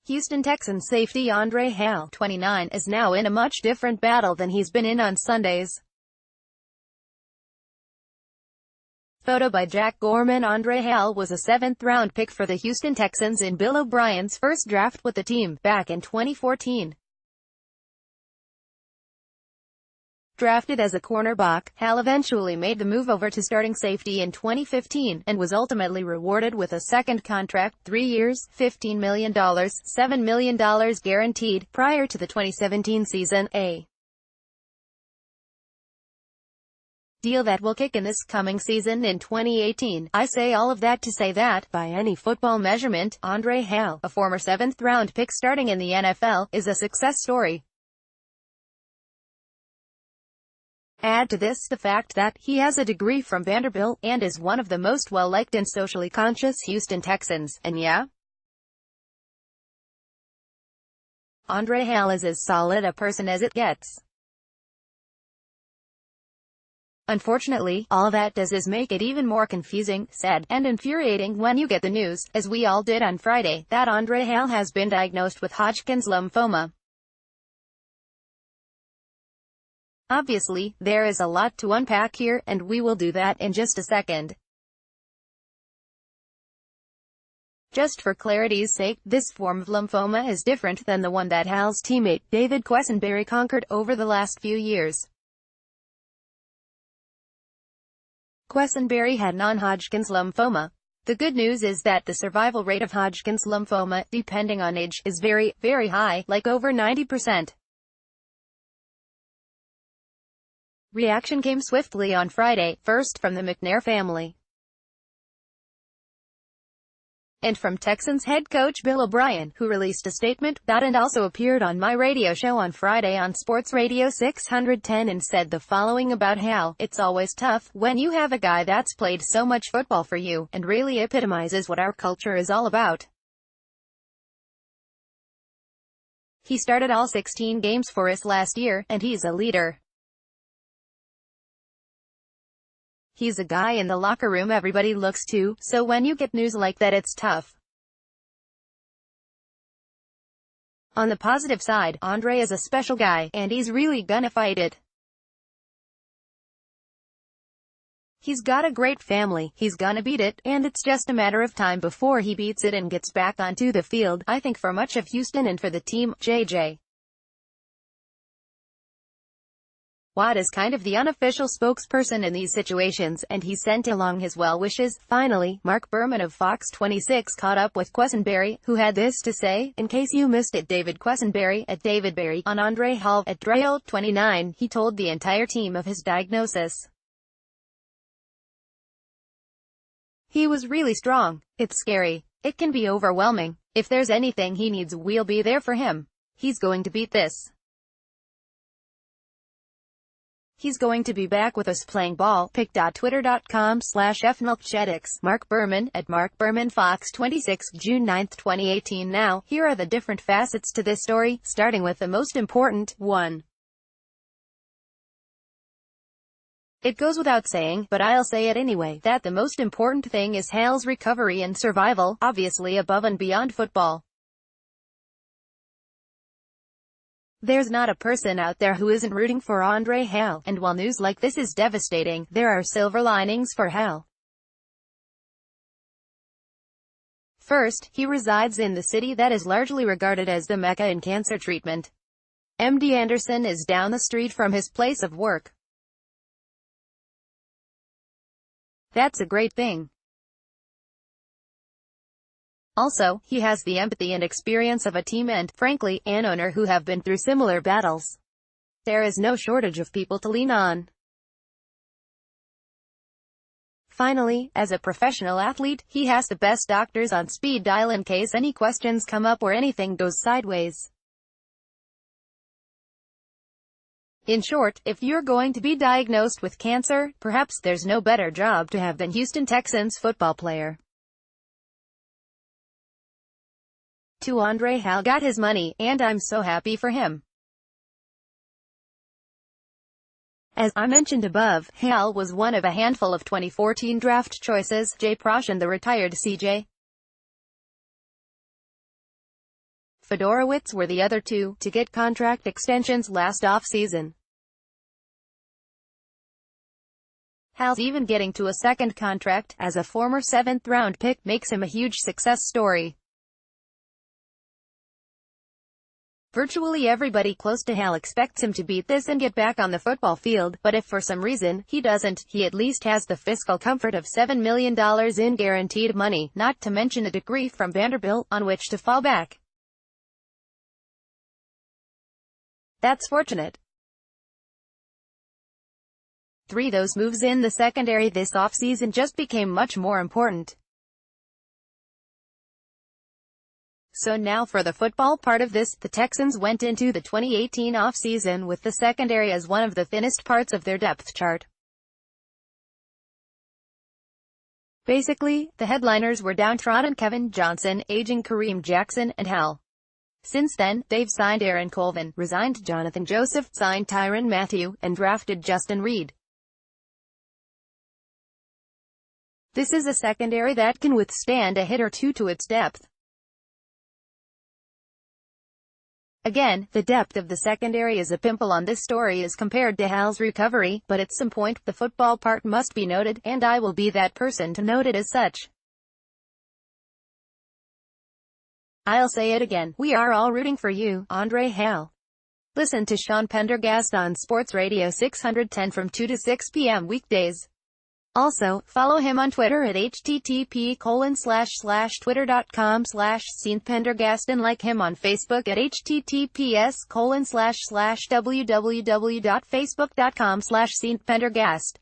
Houston Texans safety Andre Hale, 29, is now in a much different battle than he's been in on Sundays. Photo by Jack Gorman. Andre Hale was a 7th-round pick for the Houston Texans in Bill O'Brien's first draft with the team, back in 2014. Drafted as a cornerback, Hale eventually made the move over to starting safety in 2015, and was ultimately rewarded with a second contract, 3 years, $15 million, $7 million guaranteed, prior to the 2017 season, a deal that will kick in this coming season in 2018. I say all of that to say that, by any football measurement, Andre Hale, a former 7th-round pick starting in the NFL, is a success story. Add to this the fact that he has a degree from Vanderbilt, and is one of the most well-liked and socially conscious Houston Texans, and yeah, Andre Hale is as solid a person as it gets. Unfortunately, all that does is make it even more confusing, sad, and infuriating when you get the news, as we all did on Friday, that Andre Hale has been diagnosed with Hodgkins lymphoma. Obviously, there is a lot to unpack here, and we will do that in just a second. Just for clarity's sake, this form of lymphoma is different than the one that Hale's teammate, David Quessenberry, conquered over the last few years. Quessenberry had non-Hodgkin's lymphoma. The good news is that the survival rate of Hodgkin's lymphoma, depending on age, is very, very high, like over 90%. Reaction came swiftly on Friday, first from the McNair family, and from Texans head coach Bill O'Brien, who released a statement that and also appeared on my radio show on Friday on Sports Radio 610 and said the following about Hale: "It's always tough when you have a guy that's played so much football for you, and really epitomizes what our culture is all about. He started all 16 games for us last year, and he's a leader. He's a guy in the locker room everybody looks to, so when you get news like that, it's tough." On the positive side, Andre is a special guy, and he's really gonna fight it. He's got a great family, he's gonna beat it, and it's just a matter of time before he beats it and gets back onto the field. I think for much of Houston and for the team, J.J. Watt is kind of the unofficial spokesperson in these situations, and he sent along his well wishes. Finally, Mark Berman of Fox 26 caught up with Quessenberry, who had this to say: "In case you missed it, David Quessenberry, at David Berry, on Andre Hale, at Dreo, 29, he told the entire team of his diagnosis. He was really strong. It's scary. It can be overwhelming. If there's anything he needs, we'll be there for him. He's going to beat this. He's going to be back with us playing ball." Pic.twitter.com/fmilkshedix. Mark Berman, at Mark Berman Fox 26, June 9, 2018. Now, here are the different facets to this story, starting with the most important one. It goes without saying, but I'll say it anyway, that the most important thing is Hale's recovery and survival, obviously above and beyond football. There's not a person out there who isn't rooting for Andre Hale, and while news like this is devastating, there are silver linings for Hale. First, he resides in the city that is largely regarded as the Mecca in cancer treatment. MD Anderson is down the street from his place of work. That's a great thing. Also, he has the empathy and experience of a team and, frankly, an owner who have been through similar battles. There is no shortage of people to lean on. Finally, as a professional athlete, he has the best doctors on speed dial in case any questions come up or anything goes sideways. In short, if you're going to be diagnosed with cancer, perhaps there's no better job to have than Houston Texans football player. To Andre Hale got his money, and I'm so happy for him. As I mentioned above, Hale was one of a handful of 2014 draft choices. Jay Proshin, the retired CJ Fedorowicz were the other two to get contract extensions last offseason. Hal's even getting to a second contract, as a former 7th-round pick, makes him a huge success story. Virtually everybody close to Hal expects him to beat this and get back on the football field, but if for some reason he doesn't, he at least has the fiscal comfort of $7 million in guaranteed money, not to mention a degree from Vanderbilt, on which to fall back. That's fortunate. Those moves in the secondary this offseason just became much more important. So now for the football part of this, the Texans went into the 2018 offseason with the secondary as one of the thinnest parts of their depth chart. Basically, the headliners were downtrodden Kevin Johnson, aging Kareem Jackson, and Hal. Since then, they've signed Aaron Colvin, resigned Jonathan Joseph, signed Tyrann Mathieu, and drafted Justin Reed. This is a secondary that can withstand a hit or two to its depth. Again, the depth of the secondary is a pimple on this story as compared to Hal's recovery, but at some point, the football part must be noted, and I will be that person to note it as such. I'll say it again, we are all rooting for you, Andre Hal. Listen to Sean Pendergast on Sports Radio 610 from 2 to 6 p.m. weekdays. Also, follow him on Twitter at http://twitter.com/SeanPendergast and like him on Facebook at https://www.facebook.com/SeanPendergast.